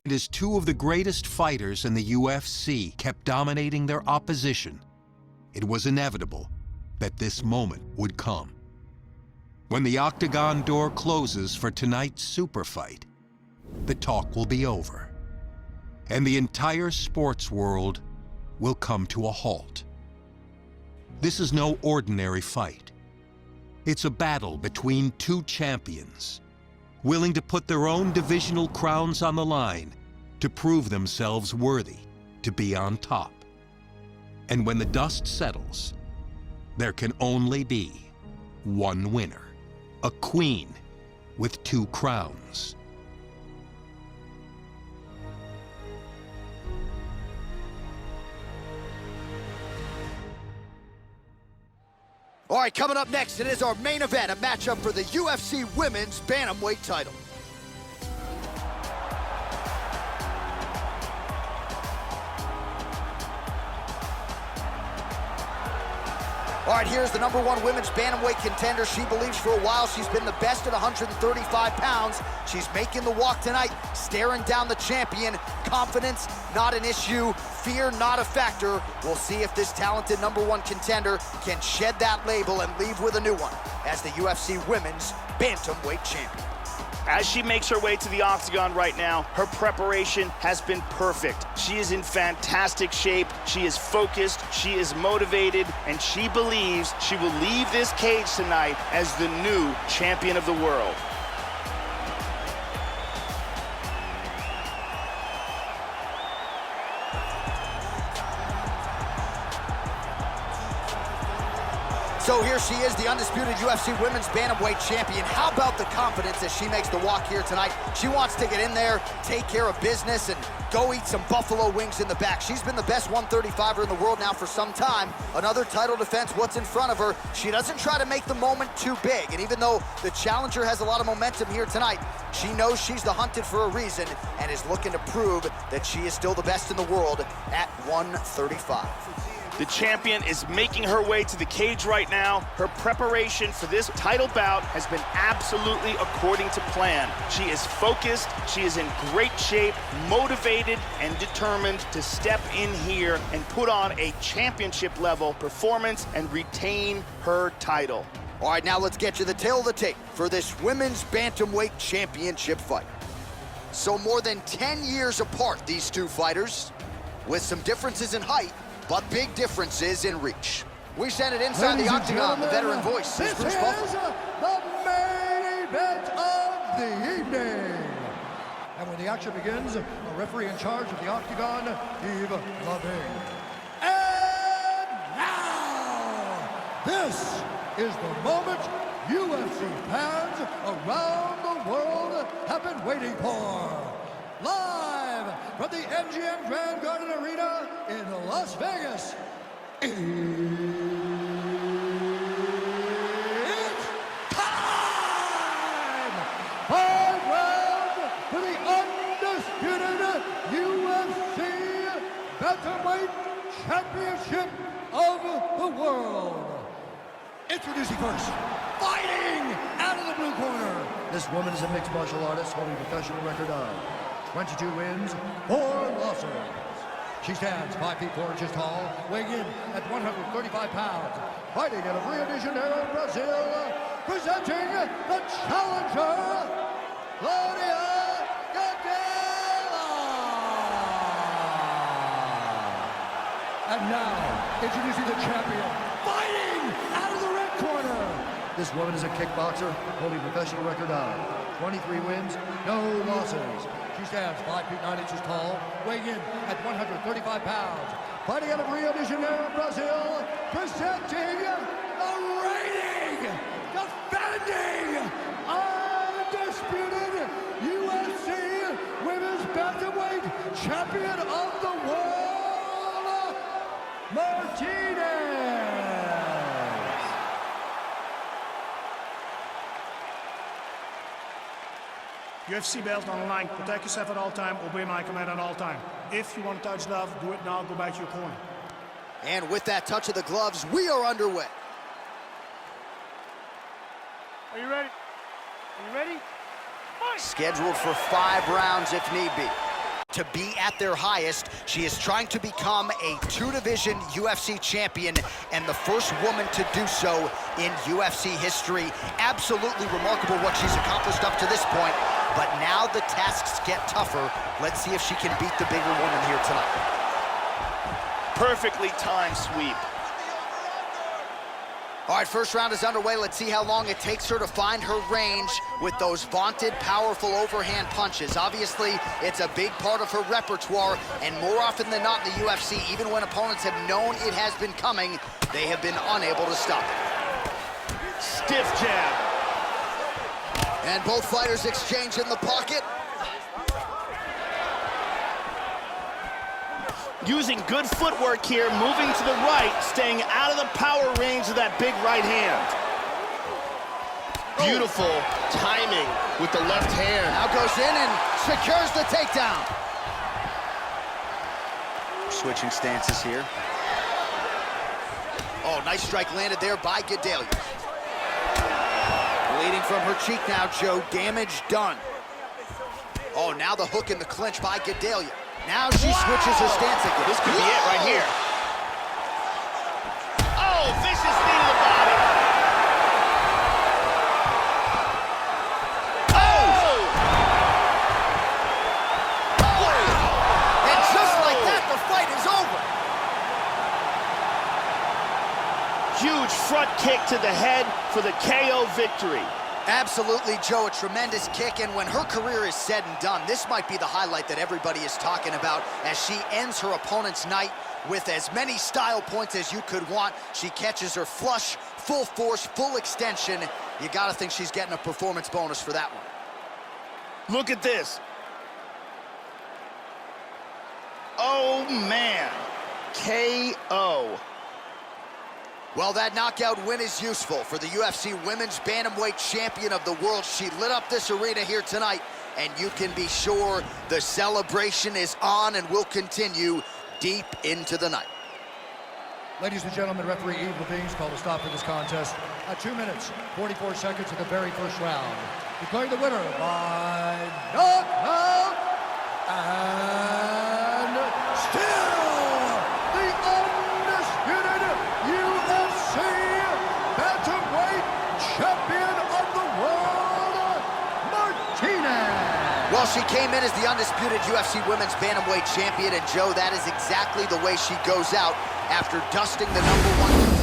And as two of the greatest fighters in the UFC kept dominating their opposition, it was inevitable that this moment would come. When the octagon door closes for tonight's super fight, the talk will be over, and the entire sports world will come to a halt. This is no ordinary fight. It's a battle between two champions, willing to put their own divisional crowns on the line to prove themselves worthy to be on top. And when the dust settles, there can only be one winner, a queen with two crowns. All right, coming up next, it is our main event, a matchup for the UFC Women's Bantamweight title. All right, here's the #1 women's bantamweight contender. She believes for a while she's been the best at 135 pounds. She's making the walk tonight, staring down the champion. Confidence, not an issue. Fear, not a factor. We'll see if this talented #1 contender can shed that label and leave with a new one as the UFC Women's Bantamweight champion. As she makes her way to the octagon right now, her preparation has been perfect. She is in fantastic shape, she is focused, she is motivated, and she believes she will leave this cage tonight as the new champion of the world. So here she is, the undisputed UFC Women's Bantamweight champion. How about the confidence as she makes the walk here tonight? She wants to get in there, take care of business, and go eat some buffalo wings in the back. She's been the best 135er in the world now for some time. Another title defense, what's in front of her. She doesn't try to make the moment too big. And even though the challenger has a lot of momentum here tonight, she knows she's the hunted for a reason and is looking to prove that she is still the best in the world at 135. The champion is making her way to the cage right now. Her preparation for this title bout has been absolutely according to plan. She is focused, she is in great shape, motivated, and determined to step in here and put on a championship-level performance and retain her title. All right, now let's get you the tail of the tape for this Women's Bantamweight Championship fight. So more than 10 years apart, these two fighters, with some differences in height, but big differences in reach. We send it inside the octagon. The veteran voice is Bruce Buffer. This is the main event of the evening. And when the action begins, the referee in charge of the octagon, Yves Lavigne. And now, this is the moment UFC fans around the world have been waiting for. Live from the MGM Grand Garden Arena in Las Vegas, it's time! 5 rounds for the undisputed UFC Bantamweight Championship of the world. Introducing first, fighting out of the blue corner. This woman is a mixed martial artist holding a professional record of 22 wins, 4 losses. She stands 5 feet 4 inches tall, weighing in at 135 pounds. Fighting out of Rio de Janeiro, Brazil, presenting the challenger, Claudia Gadelha. And now, introducing the champion, fighting out of the red corner. This woman is a kickboxer holding a professional record of 23 wins, no losses. She stands 5 feet 9 inches tall, weighing in at 135 pounds. Fighting out of Rio de Janeiro, Brazil, presenting the reigning, defending, undisputed UFC Women's Bantamweight Champion of the World, Martinez. UFC belt on the line. Protect yourself at all time. Obey my command at all time. If you want to touch love, do it now. Go back to your corner. And with that touch of the gloves, we are underway. Are you ready? Are you ready? Fight! Scheduled for 5 rounds if need be. to be at their highest. She is trying to become a two-division UFC champion and the first woman to do so in UFC history. Absolutely remarkable what she's accomplished up to this point, but now the tasks get tougher. Let's see if she can beat the bigger woman here tonight. Perfectly timed sweep. All right, first round is underway. Let's see how long it takes her to find her range with those vaunted, powerful overhand punches. Obviously, it's a big part of her repertoire, and more often than not in the UFC, even when opponents have known it has been coming, they have been unable to stop it. Stiff jab. And both fighters exchange in the pocket. Using good footwork here, moving to the right, staying out of the power range of that big right hand. Beautiful timing with the left hand. Now goes in and secures the takedown. Switching stances here. Oh, nice strike landed there by Gedalia. Bleeding from her cheek now, Joe. Damage done. Oh, now the hook in the clinch by Gedalia. Now she switches her stance again. This could be it right here. Oh, vicious knee to the body. Oh! And just like that, the fight is over. Huge front kick to the head for the KO victory. Absolutely, Joe, a tremendous kick, and when her career is said and done, this might be the highlight that everybody is talking about as she ends her opponent's night with as many style points as you could want. She catches her flush, full force, full extension. You gotta think she's getting a performance bonus for that one. Look at this. Oh, man. KO. Well, that knockout win is useful for the UFC Women's Bantamweight Champion of the World. She lit up this arena here tonight, and you can be sure the celebration is on and will continue deep into the night. Ladies and gentlemen, referee Eve Levine's called a stop for this contest at 2 minutes, 44 seconds of the very first round. Declaring the winner by knockout and still the undisputed UFC Bantamweight Champion of the World, Martinez. Well, she came in as the undisputed UFC Women's Bantamweight Champion, and Joe, that is exactly the way she goes out after dusting the #1